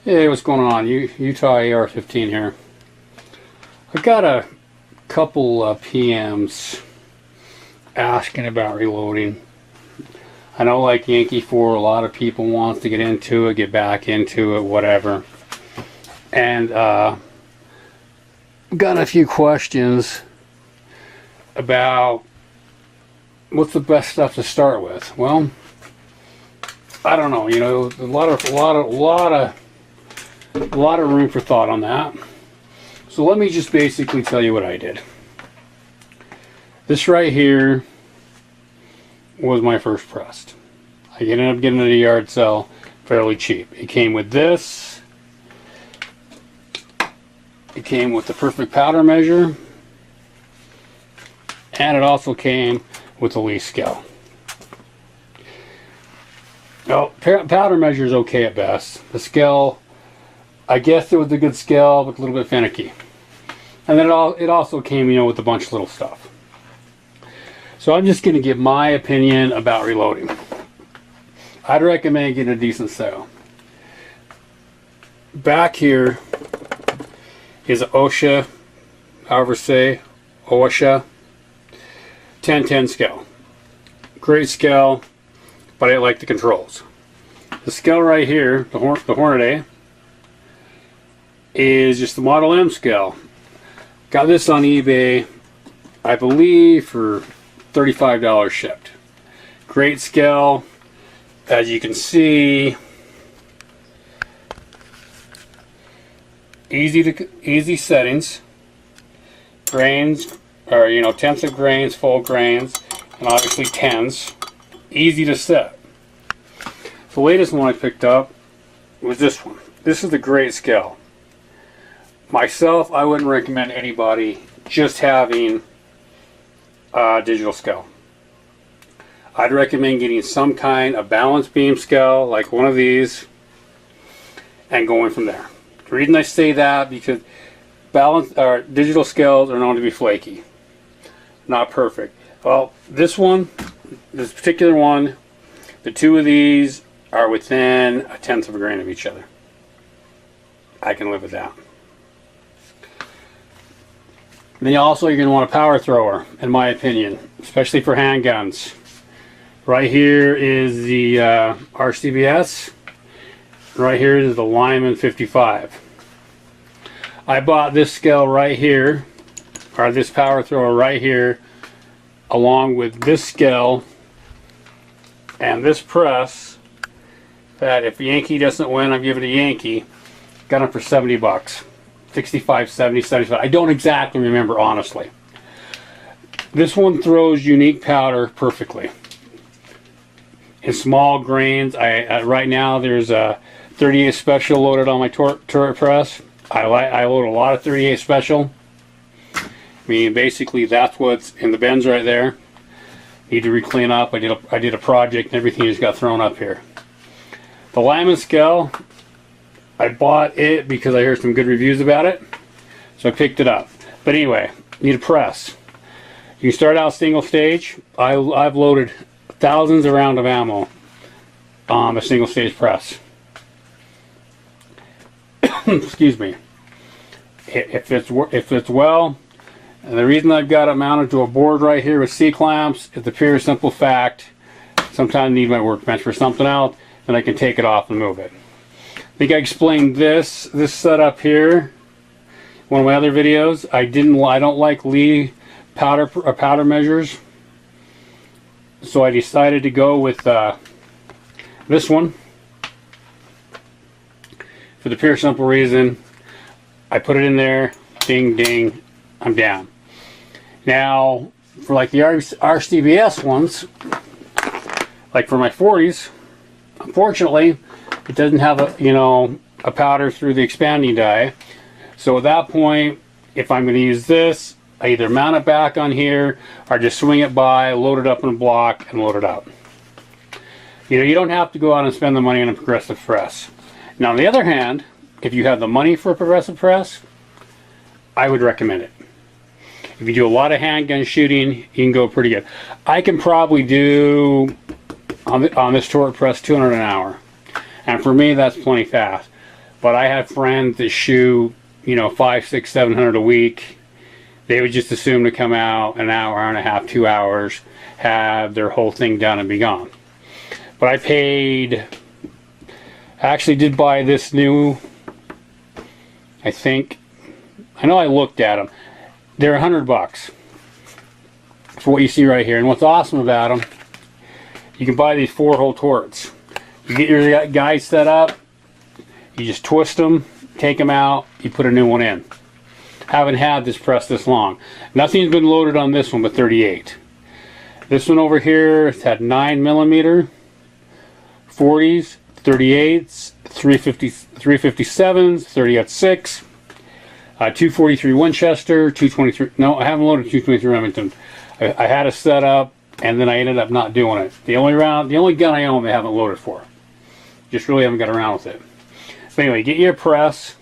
Hey, what's going on? Utah AR-15 here. I got a couple PMs asking about reloading. I know, like Yankee 4, a lot of people wants to get into it, get back into it, whatever. And got a few questions about what's the best stuff to start with. Well, I don't know. You know, a lot of room for thought on that. So let me just basically tell you what I did. This right here was my first pressed. I ended up getting it at a yard sale fairly cheap. It came with this. It came with the perfect powder measure. And it also came with the Lee scale. Well, powder measure is okay at best. The scale, I guess it was a good scale, but a little bit finicky. And then it also came, you know, with a bunch of little stuff. So I'm just going to give my opinion about reloading. I'd recommend getting a decent scale. Back here is an OSHA, however say, OSHA 1010 scale. Great scale, but I like the controls. The scale right here, the Hornady, is just the Model M scale. Got this on eBay, I believe, for $35 shipped. Great scale. As you can see, easy settings. Grains, or you know, tenths of grains, full grains, and obviously tens. Easy to set. The latest one I picked up was this one. This is the great scale. Myself, I wouldn't recommend anybody just having a digital scale. I'd recommend getting some kind of balance beam scale, like one of these, and going from there. The reason I say that, because digital scales are known to be flaky, not perfect. Well, this particular one, the two of these are within a tenth of a grain of each other. I can live with that. Then you're going to want a power thrower, in my opinion, especially for handguns. Right here is the RCBS. Right here is the Lyman 55. I bought this scale right here, or this power thrower right here, along with this scale and this press, that if Yankee doesn't win, I'm giving it a Yankee. Got them for 70 bucks. 65, 70, 75. I don't exactly remember, honestly. This one throws unique powder perfectly. In small grains, right now there's a 38 special loaded on my turret press. I load a lot of 38 special. I mean, basically that's what's in the bins right there. Need to re-clean up. I did a project and everything just got thrown up here. The Lyman scale, I bought it because I heard some good reviews about it, so I picked it up. But anyway, need a press. You start out single stage. I've loaded thousands of rounds of ammo on a single stage press. Excuse me. If it's well, and the reason I've got it mounted to a board right here with C-clamps is the pure simple fact, sometimes I need my workbench for something else, and I can take it off and move it. I think I explained this setup here, one of my other videos. I don't like Lee powder measures, so I decided to go with this one for the pure simple reason I put it in there, ding ding, I'm down. Now for like the RCBS ones, like for my 40s, unfortunately it doesn't have a powder through the expanding die. So at that point, if I'm going to use this, I either mount it back on here or just swing it by, load it up in a block, and load it up. You know, you don't have to go out and spend the money on a progressive press. Now on the other hand, if you have the money for a progressive press, I would recommend it. If you do a lot of handgun shooting, you can go pretty good. I can probably do on this torque press 200 an hour, and for me that's plenty fast. But I have friends that shoot, you know, 500, 600, 700 a week. They would just assume to come out an hour, hour and a half, 2 hours, have their whole thing done and be gone. But I paid, actually did buy this new, I think, I know I looked at them. They're $100 for what you see right here. And what's awesome about them, you can buy these 4-hole torts. You get your guys set up, you just twist them, take them out, you put a new one in. Haven't had this press this long. Nothing's been loaded on this one but 38. This one over here, it's had 9mm, 40s, 38s, 357s, 30-06, 243 Winchester, 223. No, I haven't loaded 223 Remington. I had a set up, and then I ended up not doing it. The only gun I own, they haven't loaded for. Just really haven't got around with it. But anyway, get your press.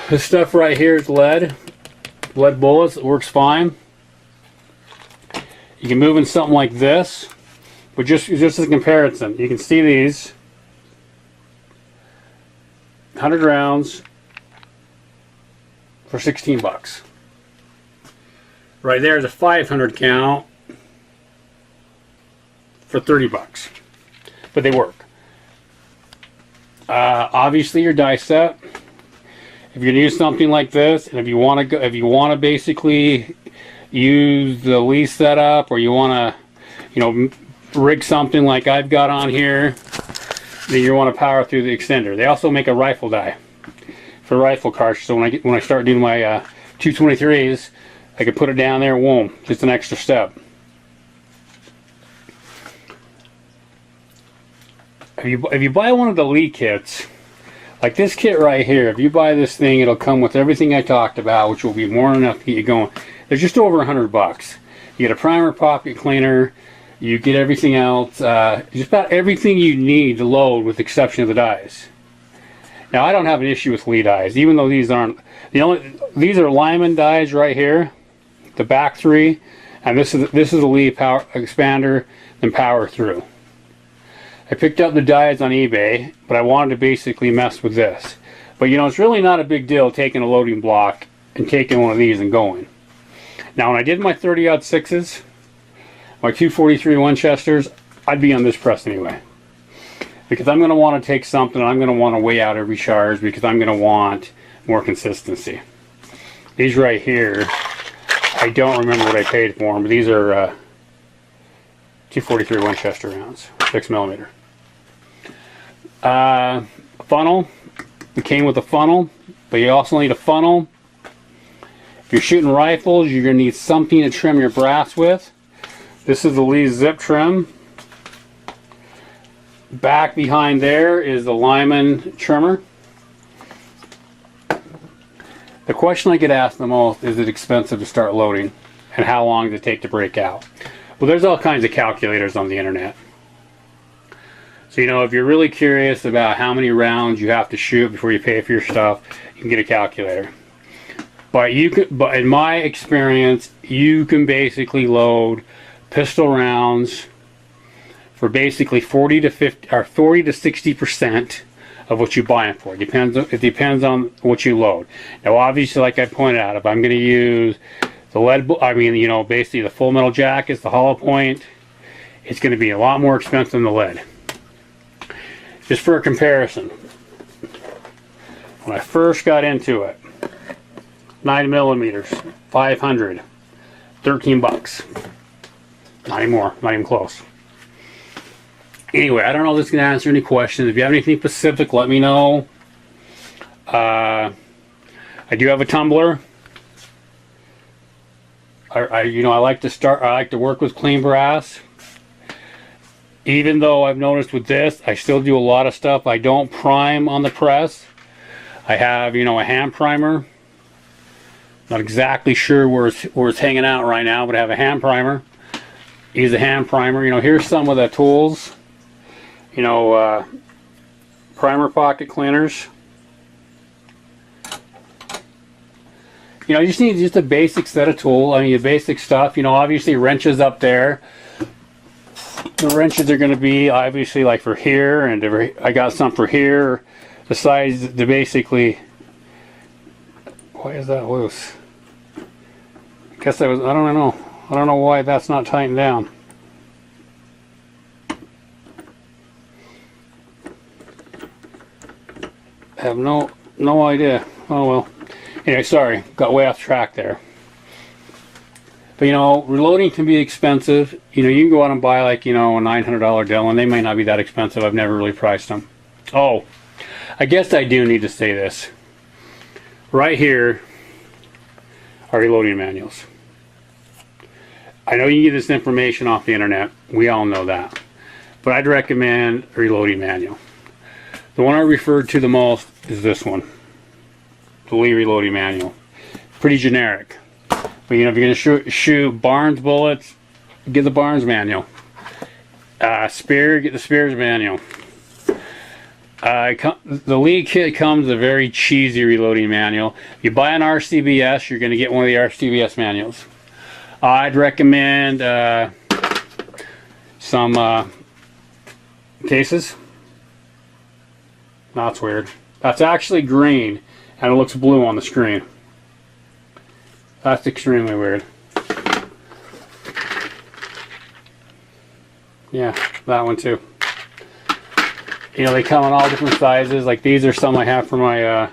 This stuff right here is lead bullets. It works fine. You can move in something like this, but just as a comparison, you can see these 100 rounds for $16. Right there is a 500 count for $30, but they work. Obviously, your die set. If you're gonna use something like this, and if you want to basically use the Lee setup, or you want to, you know, rig something like I've got on here, then you want to power through the extender. They also make a rifle die for rifle cartridge. So when I start doing my 223s, I can put it down there. Whoa, just an extra step. If you buy one of the Lee kits, like this kit right here, if you buy this thing, it'll come with everything I talked about, which will be more than enough to get you going. They're just over $100. You get a primer, pocket cleaner, you get everything else, just about everything you need to load, with the exception of the dies. Now, I don't have an issue with Lee dies, even though these aren't these are Lyman dies right here, the back three, and this is a Lee power expander and power through. I picked up the dies on eBay, but I wanted to basically mess with this. But you know, it's really not a big deal taking a loading block and taking one of these and going. Now, when I did my 30-06s, my 243 Winchesters, I'd be on this press anyway. Because I'm going to want to take something, and I'm going to want to weigh out every charge, because I'm going to want more consistency. These right here, I don't remember what I paid for them, but these are 243 Winchester rounds, 6mm. Funnel. It came with a funnel, but you also need a funnel. If you're shooting rifles, you're going to need something to trim your brass with. This is the Lee Zip Trim. Back behind there is the Lyman trimmer. The question I get asked the most is it expensive to start loading, and how long does it take to break out? Well, there's all kinds of calculators on the internet. So, you know, if you're really curious about how many rounds you have to shoot before you pay for your stuff, you can get a calculator. But in my experience, you can basically load pistol rounds for basically 40 to 60% of what you buy them for. It depends on what you load. Now, obviously, like I pointed out, if I'm going to use the lead, you know, basically the full metal jackets, the hollow point, it's going to be a lot more expensive than the lead. Just for a comparison, when I first got into it, 9mm, 500, $13. Not anymore, not even close. Anyway, I don't know if this is going to answer any questions. If you have anything specific, let me know. I do have a tumbler. I like to work with clean brass. Even though I've noticed with this, I still do a lot of stuff. I don't prime on the press. I have, you know, a hand primer. Not exactly sure where it's hanging out right now, but I have a hand primer. Use a hand primer. You know, here's some of the tools. You know, primer, pocket cleaners. You know, you just need a basic set of tools. I mean, the basic stuff. You know, obviously wrenches up there. The wrenches are going to be obviously like for here, and I got some for here. the size to basically. Why is that loose? I guess I don't know. I don't know why that's not tightened down. I have no idea. Oh well. Anyway, sorry, got way off track there. But you know, reloading can be expensive. You know, you can go out and buy like, you know, a $900 Dillon. They may not be that expensive. I've never really priced them. Oh, I guess I do need to say this. Right here are reloading manuals. I know you can get this information off the internet. We all know that. But I'd recommend a reloading manual. The one I referred to the most is this one. The Lee reloading manual. Pretty generic. But you know, if you're going to shoot Barnes bullets, get the Barnes manual. Spear, get the Spears manual. The Lee kit comes with a very cheesy reloading manual. If you buy an RCBS, you're going to get one of the RCBS manuals. I'd recommend some cases. That's weird. That's actually green, and it looks blue on the screen. That's extremely weird. Yeah, that one too. You know, they come in all different sizes. Like these are some I have for my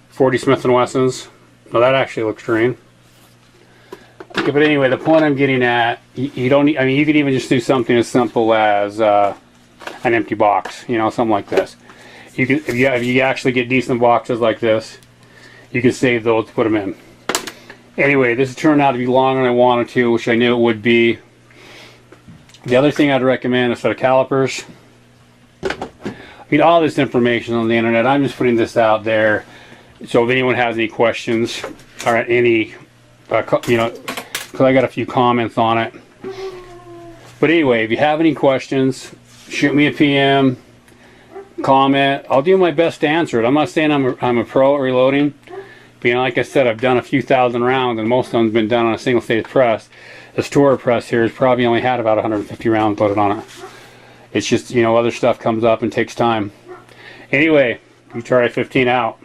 40 Smith & Wessons. Well, that actually looks green. Okay, but anyway, the point I'm getting at, you don't need, I mean, you could even just do something as simple as an empty box. You know, something like this. You can, if you actually get decent boxes like this, you can save those to put them in. Anyway, this turned out to be longer than I wanted to, which I knew it would be. The other thing I'd recommend is a set of calipers. I mean, all this information on the internet. I'm just putting this out there, so if anyone has any questions or any, you know, because I got a few comments on it. But anyway, if you have any questions, shoot me a PM, comment. I'll do my best to answer it. I'm not saying I'm a pro at reloading. But, you know, like I said, I've done a few thousand rounds, and most of them have been done on a single stage press. This Toro press here has probably only had about 150 rounds loaded on it. It's just, you know, other stuff comes up and takes time. Anyway, UTR 15 out.